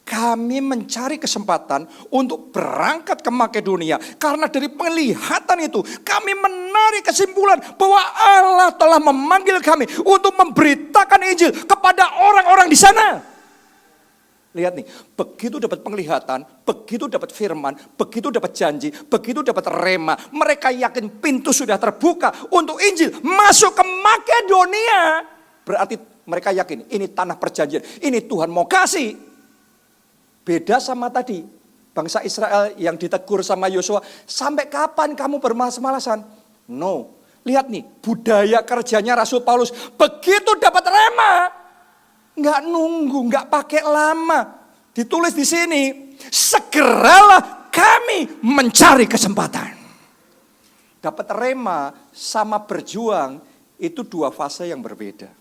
kami mencari kesempatan untuk berangkat ke Makedonia. Karena dari penglihatan itu kami menarik kesimpulan bahwa Allah telah memanggil kami untuk memberitakan Injil kepada orang-orang di sana. Lihat nih, begitu dapat penglihatan, begitu dapat firman, begitu dapat janji, begitu dapat rema, mereka yakin pintu sudah terbuka untuk Injil masuk ke Makedonia. Berarti mereka yakin ini tanah perjanjian, ini Tuhan mau kasih. Beda sama tadi, bangsa Israel yang ditegur sama Yosua, sampai kapan kamu bermalas-malasan? No, lihat nih, budaya kerjanya Rasul Paulus, begitu dapat rema, nggak nunggu, nggak pakai lama. Ditulis di sini, segeralah kami mencari kesempatan. Dapat rema sama berjuang, itu dua fase yang berbeda.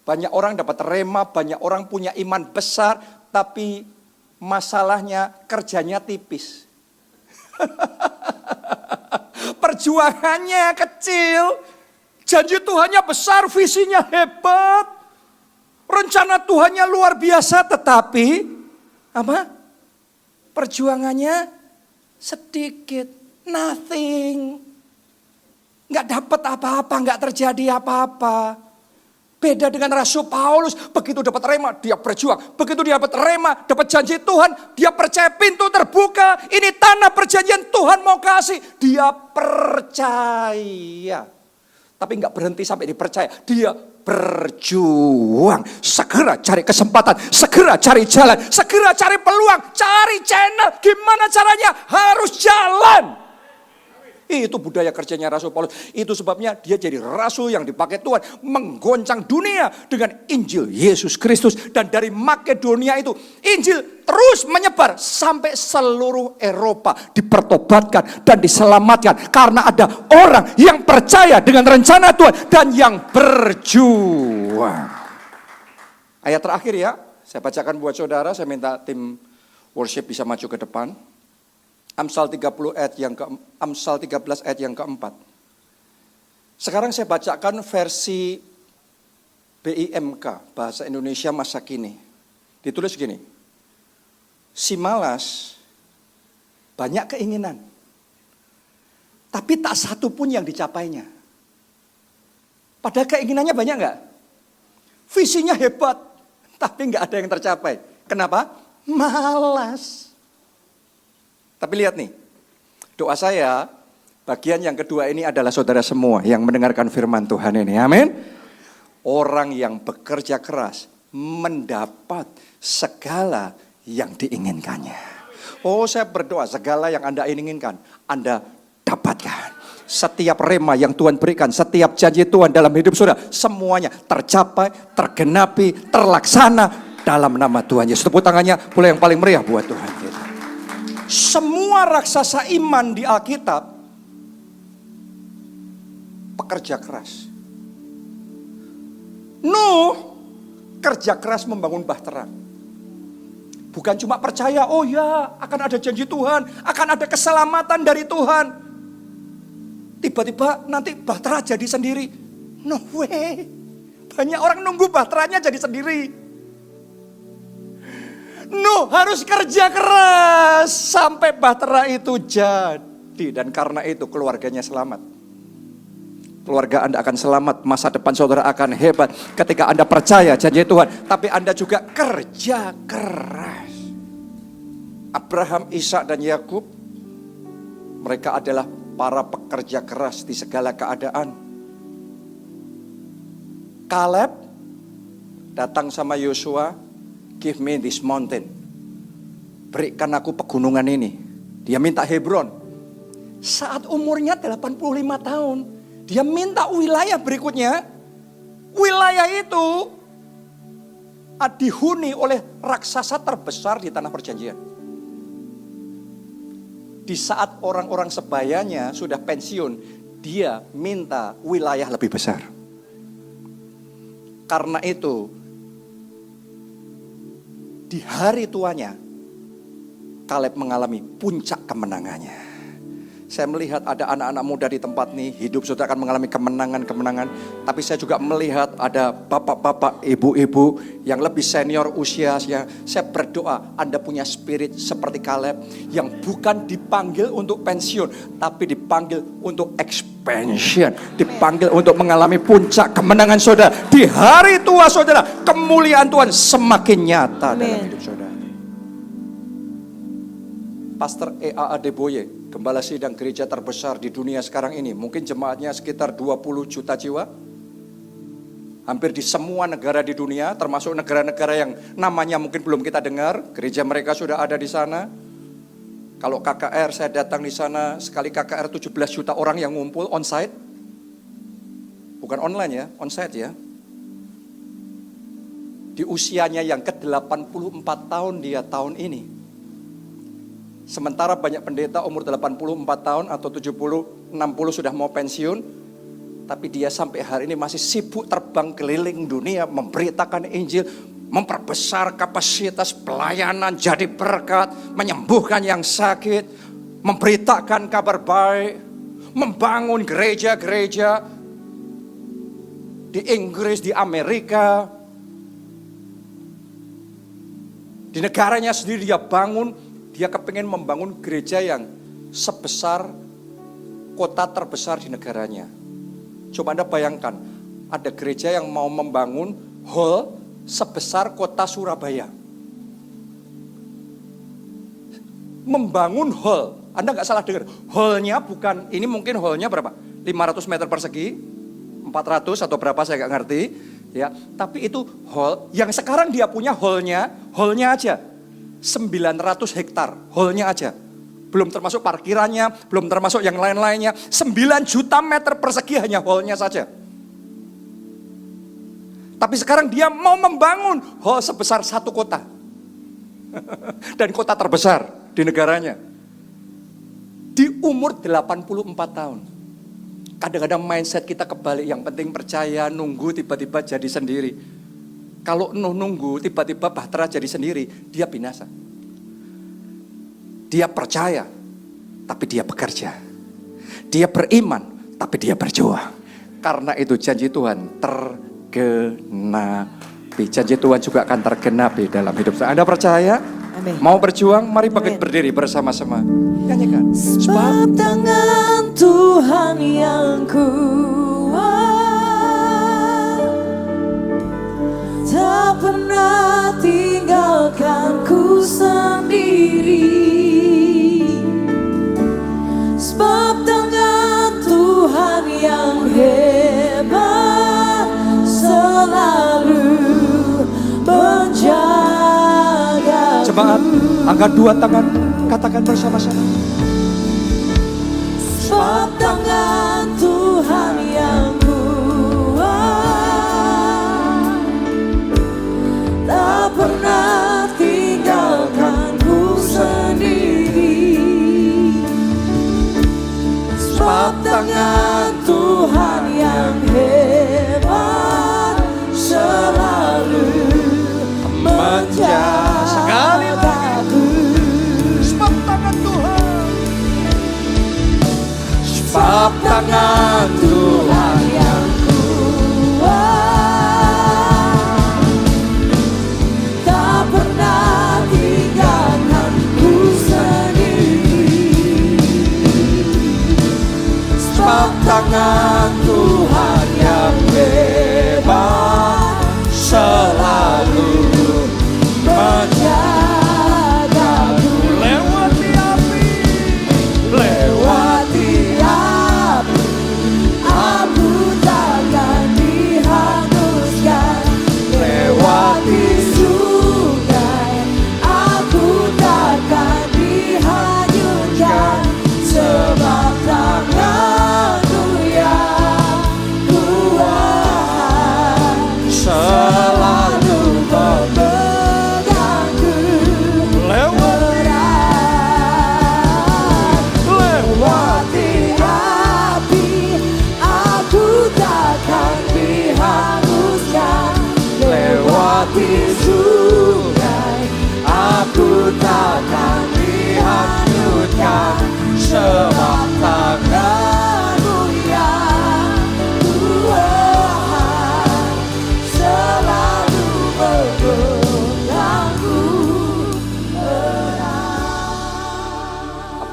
Banyak orang dapat rema, banyak orang punya iman besar, tapi masalahnya kerjanya tipis. Perjuangannya kecil, janji Tuhannya besar, visinya hebat, rencana Tuhannya luar biasa, tetapi apa? Perjuangannya sedikit, nothing. Nggak dapat apa-apa, nggak terjadi apa-apa. Beda dengan Rasul Paulus, begitu dapat rema, dia berjuang. Begitu dia dapat rema, dapat janji Tuhan, dia percaya pintu terbuka. Ini tanah perjanjian Tuhan mau kasih. Dia percaya. Tapi nggak berhenti sampai dipercaya. Dia berjuang. Segera cari kesempatan, segera cari jalan, segera cari peluang, cari channel. Gimana caranya? Harus jalan. Itu budaya kerjanya Rasul Paulus. Itu sebabnya dia jadi rasul yang dipakai Tuhan. Menggoncang dunia dengan Injil Yesus Kristus. Dan dari Makedonia itu Injil terus menyebar sampai seluruh Eropa. Dipertobatkan dan diselamatkan. Karena ada orang yang percaya dengan rencana Tuhan. Dan yang berjuang. Ayat terakhir ya. Saya bacakan buat saudara. Saya minta tim worship bisa maju ke depan. Amsal 13 ayat yang keempat. Sekarang saya bacakan versi BIMK, Bahasa Indonesia Masa Kini. Ditulis gini. Si malas banyak keinginan, tapi tak satu pun yang dicapainya. Padahal keinginannya banyak enggak? Visinya hebat, tapi enggak ada yang tercapai. Kenapa? Malas. Tapi lihat nih, doa saya bagian yang kedua ini adalah saudara semua yang mendengarkan firman Tuhan ini. Amin. Orang yang bekerja keras mendapat segala yang diinginkannya. Oh, saya berdoa segala yang Anda inginkan, Anda dapatkan. Setiap rema yang Tuhan berikan, setiap janji Tuhan dalam hidup saudara, semuanya tercapai, tergenapi, terlaksana dalam nama Tuhan Yesus. Tepuk tangannya boleh yang paling meriah buat Tuhan kita. Semua raksasa iman di Alkitab pekerja keras. Nuh kerja keras membangun bahtera. Bukan cuma percaya, oh ya akan ada janji Tuhan, akan ada keselamatan dari Tuhan. Tiba-tiba nanti bahtera jadi sendiri. No way. Banyak orang nunggu bahteranya jadi sendiri. Nuh harus kerja keras sampai bahtera itu jadi. Dan karena itu keluarganya selamat. Keluarga Anda akan selamat, masa depan saudara akan hebat ketika Anda percaya janji Tuhan. Tapi Anda juga kerja keras. Abraham, Ishak dan Yakub, mereka adalah para pekerja keras di segala keadaan. Kaleb datang sama Yosua, give me this mountain. Berikan aku pegunungan ini. Dia minta Hebron. Saat umurnya 85 tahun, dia minta wilayah berikutnya. Wilayah itu dihuni oleh raksasa terbesar di tanah perjanjian. Di saat orang-orang sebayanya sudah pensiun, dia minta wilayah lebih besar. Karena itu, di hari tuanya, Kaleb mengalami puncak kemenangannya. Saya melihat ada anak-anak muda di tempat ini, hidup saudara akan mengalami kemenangan-kemenangan. Tapi saya juga melihat ada bapak-bapak, ibu-ibu yang lebih senior usianya. Saya berdoa Anda punya spirit seperti Kaleb yang bukan dipanggil untuk pensiun, tapi dipanggil untuk expansion. Dipanggil untuk mengalami puncak kemenangan saudara. Di hari tua saudara, kemuliaan Tuhan semakin nyata dalam hidup saudara. Pastor E.A. Adeboye, gembala sidang gereja terbesar di dunia sekarang ini. Mungkin jemaatnya sekitar 20 juta jiwa. Hampir di semua negara di dunia, termasuk negara-negara yang namanya mungkin belum kita dengar. Gereja mereka sudah ada di sana. Kalau KKR, saya datang di sana, sekali KKR 17 juta orang yang ngumpul on-site. Bukan online ya, on-site ya. Di usianya yang ke-84 tahun dia tahun ini. Sementara banyak pendeta umur 84 tahun atau 70, 60 sudah mau pensiun. Tapi dia sampai hari ini masih sibuk terbang keliling dunia memberitakan Injil. Memperbesar kapasitas pelayanan, jadi berkat, menyembuhkan yang sakit. Memberitakan kabar baik. Membangun gereja-gereja di Inggris, di Amerika. Di negaranya sendiri dia bangun. Dia kepingin membangun gereja yang sebesar kota terbesar di negaranya. Coba Anda bayangkan, ada gereja yang mau membangun hall sebesar kota Surabaya. Membangun hall, Anda nggak salah dengar, hallnya bukan, ini mungkin hallnya berapa? 500 meter persegi, 400 atau berapa saya nggak ngerti. Ya, tapi itu hall, yang sekarang dia punya hallnya aja. 900 hektar, hallnya aja. Belum termasuk parkirannya, belum termasuk yang lain-lainnya. 9 juta meter persegi hanya hallnya saja. Tapi sekarang dia mau membangun hall sebesar satu kota. Dan kota terbesar di negaranya. Di umur 84 tahun. Kadang-kadang mindset kita kebalik, yang penting percaya, nunggu tiba-tiba jadi sendiri. Kalau nunggu tiba-tiba bahtera jadi sendiri, dia binasa. Dia percaya, tapi dia bekerja. Dia beriman, tapi dia berjuang. Karena itu janji Tuhan tergenapi. Janji Tuhan juga akan tergenapi dalam hidup saya. Anda percaya? Amin. Mau berjuang? Mari bangkit berdiri bersama-sama. Nyanyikan. Sebab tangan Tuhan yang kuat tak pernah tinggalkanku sendiri. Sebab tangan Tuhan yang hebat selalu menjaga. Jemaat, angkat dua tangan, katakan bersama-sama. Sebab tangan Tuhan yang tak pernah tinggalkanku sendiri. Sebab tangan Tuhan yang hebat selalu menjaga. Sekali lagi. Sebab tangan Tuhan. Sebab tangan Tuhan yang tangan Tuhan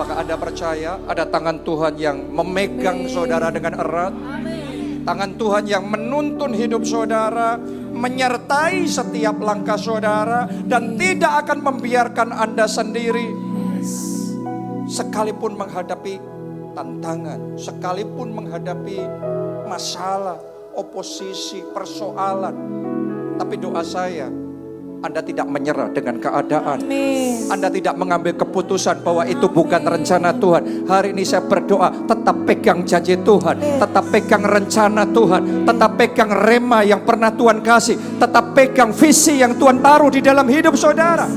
Apakah Anda percaya ada tangan Tuhan yang memegang saudara dengan erat? Tangan Tuhan yang menuntun hidup saudara, menyertai setiap langkah saudara, dan tidak akan membiarkan Anda sendiri. Sekalipun menghadapi tantangan, sekalipun menghadapi masalah, oposisi, persoalan. Tapi doa saya, Anda tidak menyerah dengan keadaan. Anda tidak mengambil keputusan bahwa itu bukan rencana Tuhan. Hari ini saya berdoa, tetap pegang janji Tuhan, tetap pegang rencana Tuhan, tetap pegang rema yang pernah Tuhan kasih, tetap pegang visi yang Tuhan taruh di dalam hidup saudara.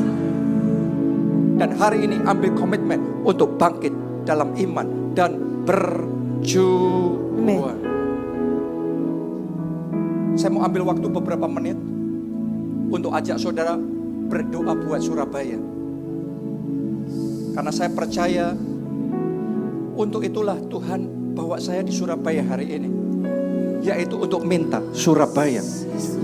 Dan hari ini ambil komitmen untuk bangkit dalam iman dan berjuang. Saya mau ambil waktu beberapa menit untuk ajak saudara berdoa buat Surabaya. Karena saya percaya untuk itulah Tuhan bawa saya di Surabaya hari ini. Yaitu untuk minta Surabaya,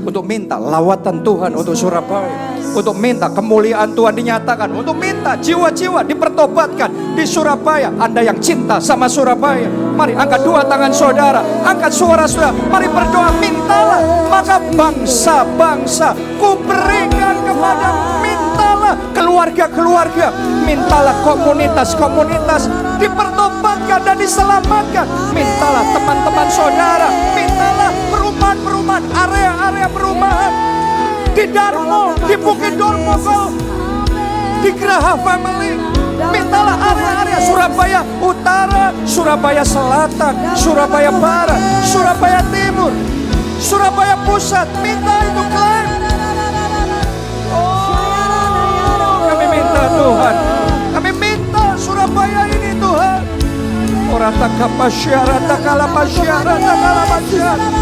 untuk minta lawatan Tuhan untuk Surabaya, untuk minta kemuliaan Tuhan dinyatakan, untuk minta jiwa-jiwa dipertobatkan di Surabaya. Anda yang cinta sama Surabaya, mari angkat dua tangan saudara, angkat suara saudara, mari berdoa, mintalah maka bangsa-bangsa ku berikan kepadamu. Mintalah keluarga-keluarga, mintalah komunitas-komunitas dipertobatkan dan diselamatkan. Mintalah teman-teman saudara, mintalah perumahan-perumahan, area-area perumahan di Darmo, di Bukit Dormogol, di Geraha Family. Mintalah area-area Surabaya Utara, Surabaya Selatan, Surabaya Barat, Surabaya Timur, Surabaya Pusat. Minta itu klaim. Oh, kami minta Tuhan, kami minta Surabaya ini Tuhan. Orata kapasyarata kalapasyarata kalapasyarata.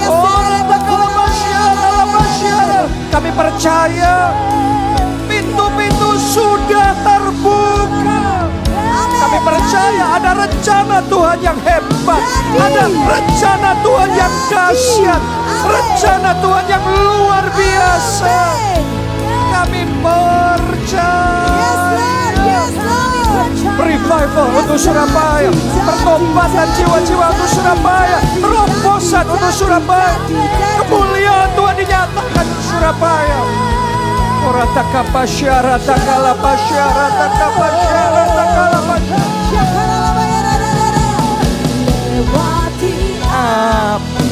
Orata kalapasyarata kalapasyarata. Kami percaya pintu-pintu sudah terbuka. Kami percaya ada rencana Tuhan yang hebat, ada rencana Tuhan yang dahsyat, rencana Tuhan yang luar biasa. Kami percaya. Revival untuk Surabaya, pertobatan jiwa-jiwa untuk Surabaya, terobosan untuk Surabaya, kemuliaan Tuhan dinyatakan di Surabaya. Orata kapasyarata kalapasyarata kapasyarata kalapasyarata. Lewati api,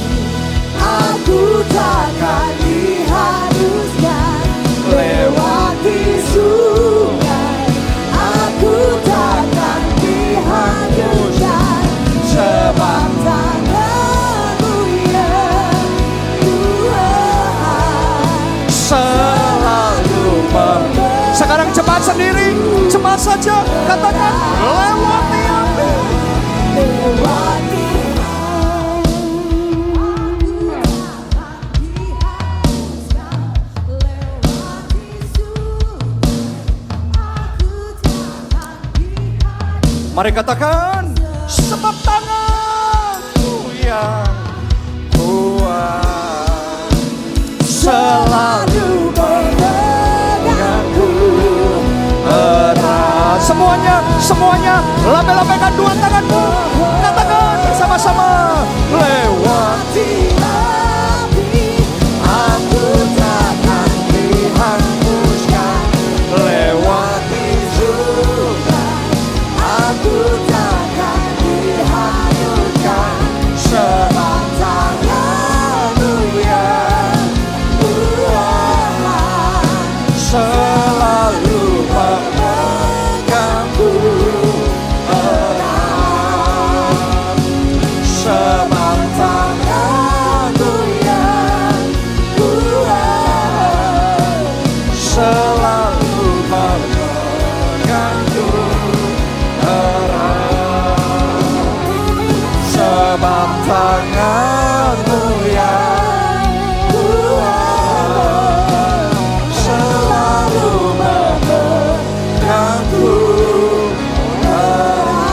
aku takkan dihanguskan. Lewati sungai, aku takkan dihanguskan. Sebab tangan-Mu yang Tuhan Selalu sekarang cepat sendiri, cepat saja katakan lewati api. lewati Mari katakan, sebab tangan-Mu yang kuat selalu memegangku erat. Semuanya, lambaikan dua tanganmu, katakan bersama-sama, lewati api, aku takkan dihanguskan. Lewati sungai, aku takkan dihanyutkan. Sebab tangan-Mu yang kuat selalu memegangku erat. Sebab tangan-Mu yang kuat selalu memegangku erat. Sebab tangan-Mu yang kuat selalu memegangku erat.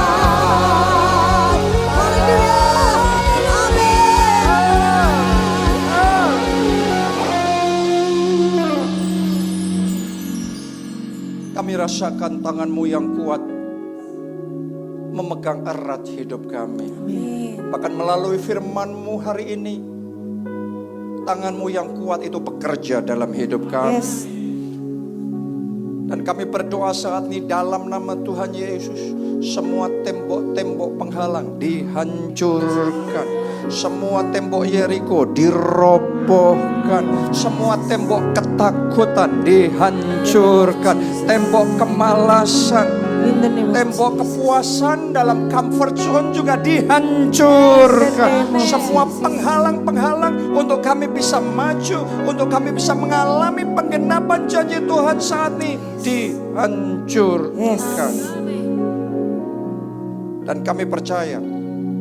Kami rasakan tangan-Mu yang kuat memegang erat hidup kami. Amin. Bahkan melalui firman-Mu hari ini, tangan-Mu yang kuat itu bekerja dalam hidup kami. Yes. Dan kami berdoa saat ini dalam nama Tuhan Yesus, semua tembok-tembok penghalang dihancurkan. Semua tembok Yeriko dirobohkan. Semua tembok ketakutan dihancurkan. Tembok kemalasan, In the name of tembok kepuasan dalam comfort zone juga dihancurkan. Semua penghalang-penghalang untuk kami bisa maju, untuk kami bisa mengalami penggenapan janji Tuhan saat ini dihancurkan. Dan kami percaya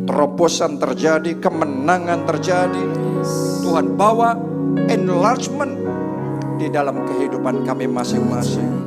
terobosan terjadi, kemenangan terjadi. Tuhan bawa enlargement di dalam kehidupan kami masing-masing.